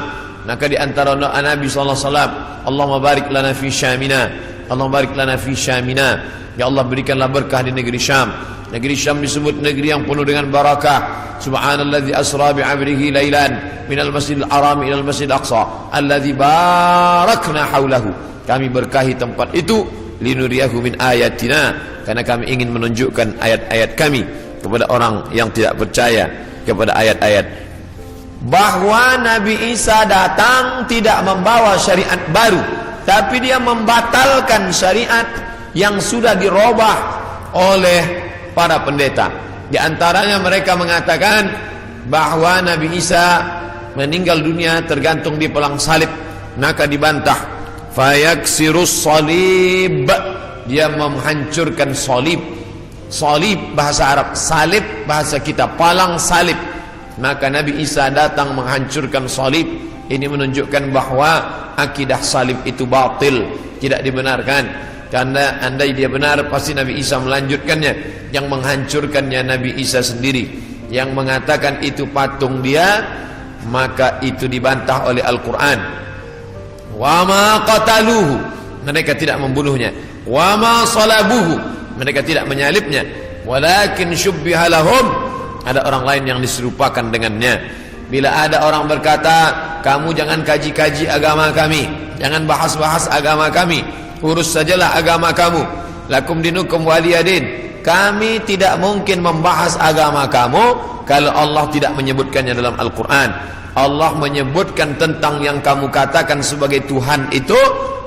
Maka di antara doa Nabi SAW, Allahumma barik lana fi syamina Allah barik lana fi Syamina. Ya Allah berikanlah berkah di negeri Syam. Negeri Syam disebut negeri yang penuh dengan barakah. Subhanalladzi asra bi 'abdihi lailan minal masjidil haram ilal masjidil aqsa alladzi barakna haulahu. Kami berkahi tempat itu linuriyahu min ayatina, karena kami ingin menunjukkan ayat-ayat kami kepada orang yang tidak percaya kepada ayat-ayat. Bahwa Nabi Isa datang tidak membawa syariat baru, tapi dia membatalkan syariat yang sudah dirubah oleh para pendeta. Di antaranya mereka mengatakan bahwa Nabi Isa meninggal dunia tergantung di pelang salib, maka dibantah. Fayaksirus salib, dia menghancurkan salib. Salib bahasa Arab, salib bahasa kita, palang salib. Maka Nabi Isa datang menghancurkan salib. Ini menunjukkan bahwa akidah salib itu batil, tidak dibenarkan. Karena andai dia benar, pasti Nabi Isa melanjutkannya. Yang menghancurkannya Nabi Isa sendiri. Yang mengatakan itu patung dia, maka itu dibantah oleh Al-Quran. Wa ma qataluhu, mereka tidak membunuhnya. Wa ma salabuhu, mereka tidak menyalibnya. Walakin syubbiha lahum, ada orang lain yang diserupakan dengannya. Bila ada orang berkata, kamu jangan kaji-kaji agama kami, jangan bahas-bahas agama kami, urus sajalah agama kamu. Lakum dinukum waliyadin. Kami tidak mungkin membahas agama kamu kalau Allah tidak menyebutkannya dalam Al-Quran. Allah menyebutkan tentang yang kamu katakan sebagai Tuhan itu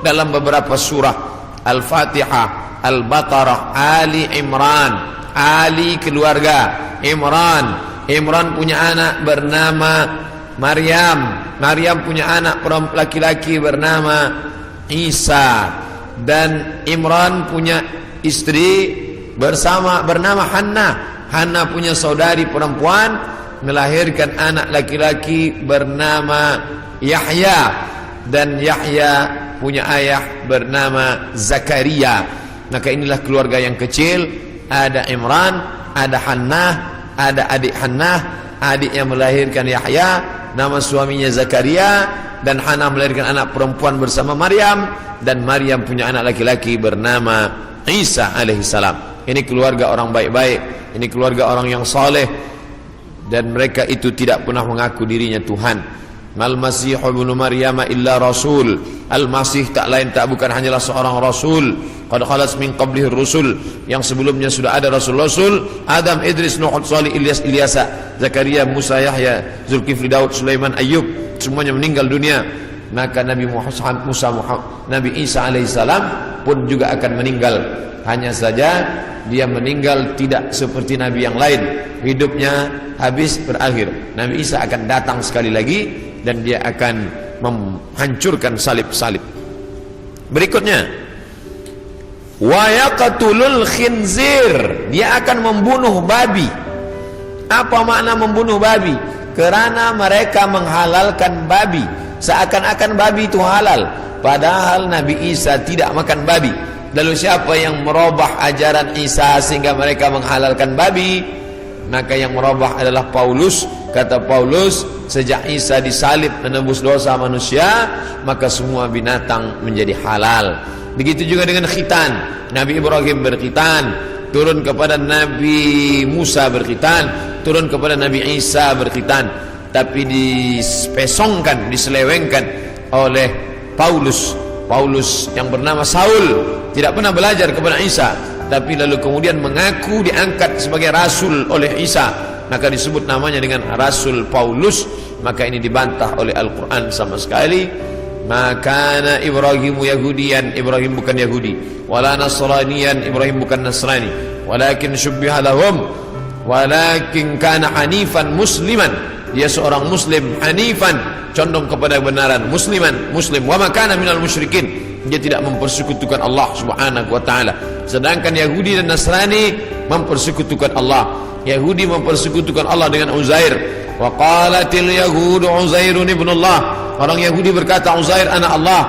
dalam beberapa surah. Al-Fatihah, Al-Baqarah, Ali Imran. Ali keluarga, Imran punya anak bernama Maryam. Maryam punya anak laki-laki bernama Isa. Dan Imran punya istri bernama Hannah. Hannah punya saudari perempuan, melahirkan anak laki-laki bernama Yahya. Dan Yahya punya ayah bernama Zakaria. Maka inilah keluarga yang kecil. Ada Imran, ada Hannah, ada adik Hannah, adik yang melahirkan Yahya, nama suaminya Zakaria. Dan Hannah melahirkan anak perempuan bersama Maryam. Dan Maryam punya anak laki-laki bernama Isa alaihissalam. Ini keluarga orang baik-baik, ini keluarga orang yang saleh. Dan mereka itu tidak pernah mengaku dirinya Tuhan. Mal Masih ibnu Maryam illa rasul. Al-Masih tak lain tak bukan hanyalah seorang rasul. Qad khalas min qablihi rusul, yang sebelumnya sudah ada rasul-rasul. Adam, Idris, Nuh, Salih, Ilyas, Ilyasa, Zakaria, Musa, Yahya, Zulkifli, Daud, Sulaiman, Ayyub, semuanya meninggal dunia. Maka Nabi Nabi Isa alaihissalam pun juga akan meninggal. Hanya saja dia meninggal tidak seperti Nabi yang lain, hidupnya habis berakhir. Nabi Isa akan datang sekali lagi dan dia akan menghancurkan salib-salib. Berikutnya, wa yaqtulul khinzir, dia akan membunuh babi. Apa makna membunuh babi? Kerana mereka menghalalkan babi, seakan-akan babi itu halal, padahal Nabi Isa tidak makan babi. Lalu siapa yang merubah ajaran Isa sehingga mereka menghalalkan babi? Maka yang merubah adalah Paulus. Kata Paulus, sejak Isa disalib menembus dosa manusia, maka semua binatang menjadi halal. Begitu juga dengan khitan. Nabi Ibrahim berkhitan, turun kepada Nabi Musa berkhitan, turun kepada Nabi Isa berkhitan. Tapi dispesongkan, diselewengkan oleh Paulus yang bernama Saul, tidak pernah belajar kepada Isa, tapi lalu kemudian mengaku diangkat sebagai rasul oleh Isa, maka disebut namanya dengan Rasul Paulus. Maka ini dibantah oleh Al-Quran sama sekali. Maka Ibrahimu Yahudian, Ibrahim bukan Yahudi, wala Nasranian, Ibrahim bukan Nasrani, walakin syubbiha lahum, walakin kana hanifan musliman, dia seorang muslim, hanifan, condong kepada kebenaran, muslim, wa ma kana minal musyrikin, dia tidak mempersekutukan Allah Subhanahu wa taala. Sedangkan Yahudi dan Nasrani mempersekutukan Allah. Yahudi mempersekutukan Allah dengan Uzair. Wa qalatil yahudu Uzairun ibnullah, orang Yahudi berkata Uzair anak Allah.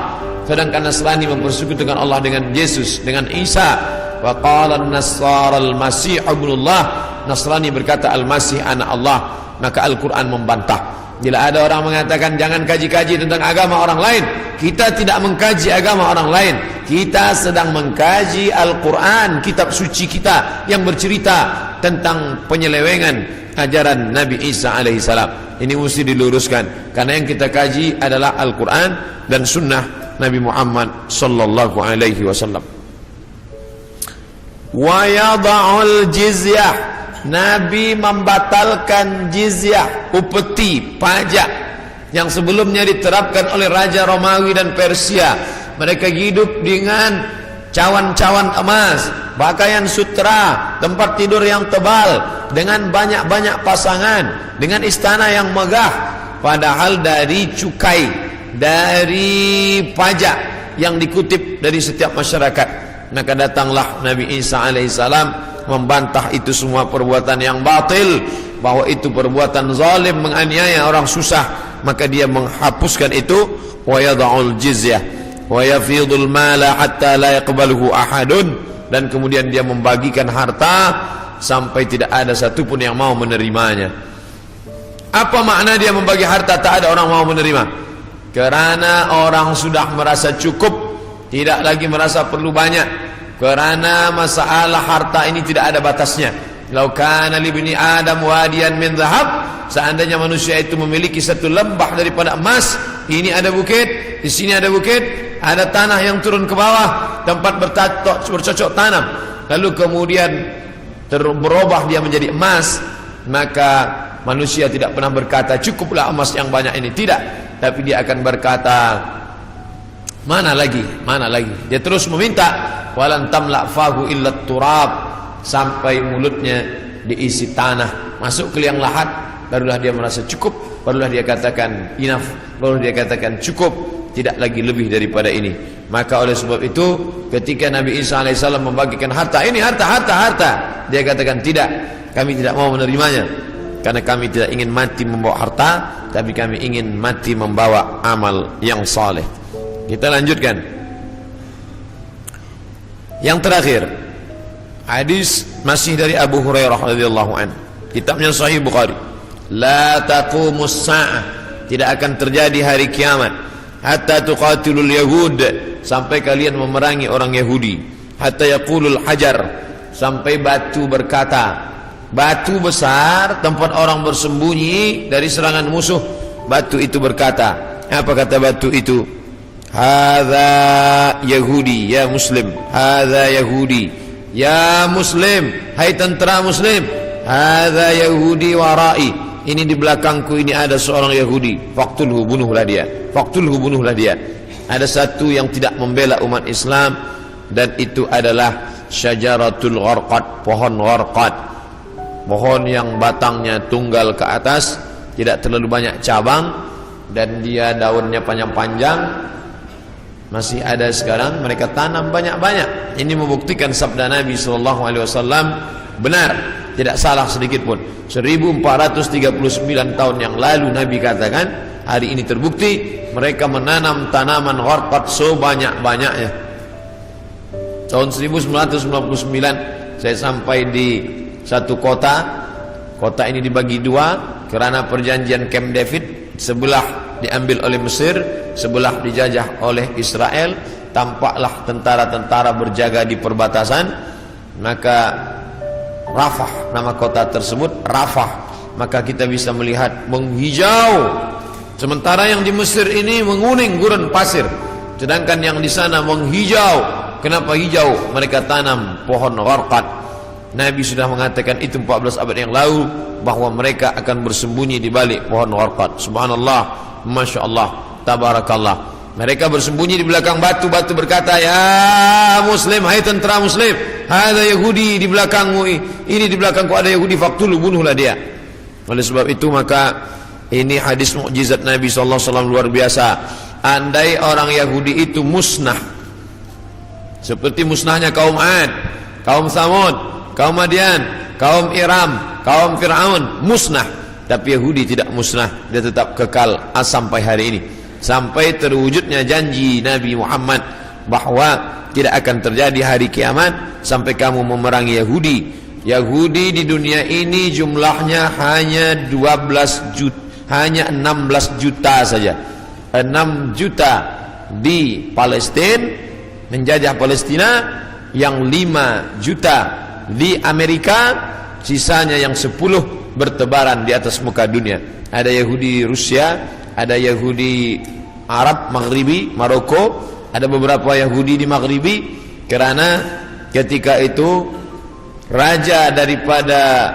Sedangkan Nasrani mempersekutukan Allah dengan Yesus, dengan Isa. Wa qala an-nasara al-masih ibnullah, Nasrani berkata Al-Masih anak Allah. Maka Al-Quran membantah. Bila ada orang mengatakan jangan kaji-kaji tentang agama orang lain, kita tidak mengkaji agama orang lain. Kita sedang mengkaji Al-Quran, kitab suci kita yang bercerita tentang penyelewengan ajaran Nabi Isa alaihissalam. Ini mesti diluruskan, karena yang kita kaji adalah Al-Quran dan sunnah Nabi Muhammad sallallahu alaihi wasallam. Wa yada'ul jizyah, Nabi membatalkan jizyah, upeti, pajak yang sebelumnya diterapkan oleh Raja Romawi dan Persia. Mereka hidup dengan cawan-cawan emas, pakaian sutra, tempat tidur yang tebal, dengan banyak-banyak pasangan, dengan istana yang megah. Padahal dari cukai, dari pajak yang dikutip dari setiap masyarakat. Maka datanglah Nabi Isa alaihissalam membantah itu semua perbuatan yang batil, bahwa itu perbuatan zalim, menganiaya orang susah. Maka dia menghapuskan itu, wa yada'ul jizyah wa yafidul mala hatta la yaqbaluhu ahadun, dan kemudian dia membagikan harta sampai tidak ada satupun yang mau menerimanya. Apa makna dia membagi harta tak ada orang mau menerima? Karena orang sudah merasa cukup, tidak lagi merasa perlu banyak. Karena masalah harta ini tidak ada batasnya. Lau kana li bani Adam wadiyan min dhahab, seandainya manusia itu memiliki satu lembah daripada emas, ini ada bukit, di sini ada bukit, ada tanah yang turun ke bawah, tempat bercocok tanam, lalu kemudian berubah dia menjadi emas, maka manusia tidak pernah berkata cukuplah emas yang banyak ini, tidak, tapi dia akan berkata mana lagi, mana lagi. Dia terus meminta, walan tamla fahu illa turab, sampai mulutnya diisi tanah, masuk ke liang lahat, barulah dia merasa cukup, barulah dia katakan enough, barulah dia katakan cukup, tidak lagi lebih daripada ini. Maka oleh sebab itu ketika Nabi Isa alaihissalam membagikan harta, ini harta, dia katakan tidak, kami tidak mau menerimanya, karena kami tidak ingin mati membawa harta, tapi kami ingin mati membawa amal yang saleh. Kita lanjutkan. Yang terakhir, hadis masih dari Abu Hurairah radhiyallahu anhu, kitabnya Sahih Bukhari. La taqumus sa'ah, tidak akan terjadi hari kiamat, hatta tuqatilul yahud, sampai kalian memerangi orang Yahudi, hatta yaqulul hajar, sampai batu berkata, batu besar tempat orang bersembunyi dari serangan musuh, batu itu berkata, apa kata batu itu? Hadza Yahudi ya Muslim, hadza Yahudi ya Muslim, hai tentara Muslim, hadza Yahudi warai, ini di belakangku ini ada seorang Yahudi, faqtulhu, bunuhlah dia, faqtulhu, bunuhlah dia. Ada satu yang tidak membela umat Islam, dan itu adalah syajaratul gharqad, pohon gharqad, pohon yang batangnya tunggal ke atas, tidak terlalu banyak cabang, dan dia daunnya panjang-panjang. Masih ada sekarang, mereka tanam banyak-banyak. Ini membuktikan sabda Nabi SAW benar, tidak salah sedikit pun. 1439 tahun yang lalu Nabi katakan, hari ini terbukti mereka menanam tanaman gharqad sebanyak-banyaknya. Tahun 1999 saya sampai di satu kota. Kota ini dibagi dua karena perjanjian Camp David. Sebelah diambil oleh Mesir, sebelah dijajah oleh Israel. Tampaklah tentara-tentara berjaga di perbatasan. Maka Rafah, nama kota tersebut Rafah. Maka kita bisa melihat menghijau. Sementara yang di Mesir ini menguning gurun pasir, sedangkan yang di sana menghijau. Kenapa hijau? Mereka tanam pohon gharqad. Nabi sudah mengatakan itu 14 abad yang lalu, bahwa mereka akan bersembunyi di balik pohon gharqad. Subhanallah, Masya Allah, Tabarakallah. Mereka bersembunyi di belakang batu-batu, berkata, ya Muslim, hai tentara Muslim, ada Yahudi di belakangmu, ini di belakangku ada Yahudi, faqtulu, bunuhlah dia. Oleh sebab itu maka ini hadis mukjizat Nabi SAW luar biasa. Andai orang Yahudi itu musnah, seperti musnahnya kaum Ad, kaum Thamud, kaum Madian, kaum Iram, kaum Fir'aun, musnah. Tapi Yahudi tidak musnah, dia tetap kekal sampai hari ini, sampai terwujudnya janji Nabi Muhammad bahwa tidak akan terjadi hari kiamat sampai kamu memerangi Yahudi. Yahudi di dunia ini jumlahnya hanya hanya 16 juta saja. 6 juta di Palestina, menjajah Palestina, yang 5 juta di Amerika, sisanya yang 10 bertebaran di atas muka dunia. Ada Yahudi Rusia, ada Yahudi Arab Maghribi, Maroko, ada beberapa Yahudi di Maghribi, karena ketika itu raja daripada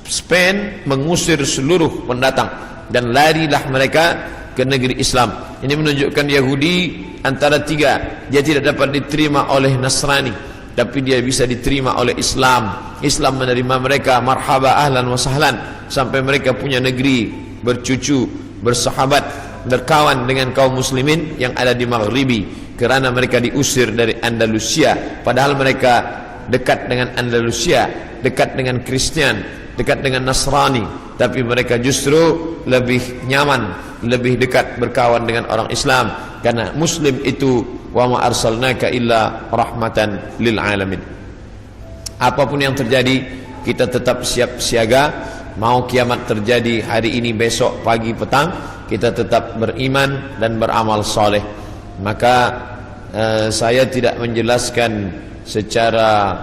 Spain mengusir seluruh pendatang dan larilah mereka ke negeri Islam. Ini menunjukkan Yahudi antara tiga, dia tidak dapat diterima oleh Nasrani, tapi dia bisa diterima oleh Islam. Islam menerima mereka marhaba ahlan wa sahlan, sampai mereka punya negeri, bercucu, bersahabat, berkawan dengan kaum muslimin yang ada di Maghribi, kerana mereka diusir dari Andalusia, padahal mereka dekat dengan Andalusia, dekat dengan Kristian, dekat dengan Nasrani, tapi mereka justru lebih nyaman, lebih dekat berkawan dengan orang Islam, karena Muslim itu wa ma arsalnaka illa rahmatan lil alamin. Apapun yang terjadi, kita tetap siap siaga. Mau kiamat terjadi hari ini, besok, pagi, petang, kita tetap beriman dan beramal soleh. Maka saya tidak menjelaskan secara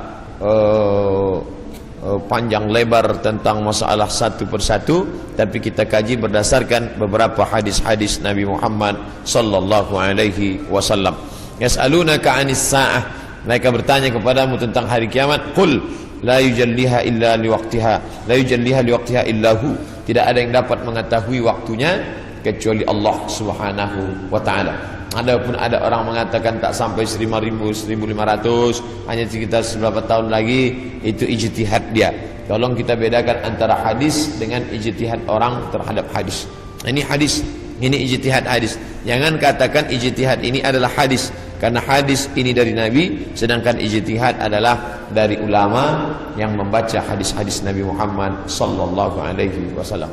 panjang lebar tentang masalah satu persatu, tapi kita kaji berdasarkan beberapa hadis-hadis Nabi Muhammad sallallahu alaihi wasallam. Yas'alunaka 'anis sa'ah, mereka bertanya kepadamu tentang hari kiamat. Qul la yujalliha illa liwaqtiha, la yujalliha liwaqtiha illa hu, tidak ada yang dapat mengetahui waktunya kecuali Allah Subhanahu wa taala. Adapun ada orang mengatakan tak sampai 1500, hanya sekitar beberapa tahun lagi, itu ijtihad dia. Tolong kita bedakan antara hadis dengan ijtihad orang terhadap hadis. Ini hadis, ini ijtihad hadis. Jangan katakan ijtihad ini adalah hadis, karena hadis ini dari Nabi, sedangkan ijtihad adalah dari ulama yang membaca hadis-hadis Nabi Muhammad sallallahu alaihi wasallam.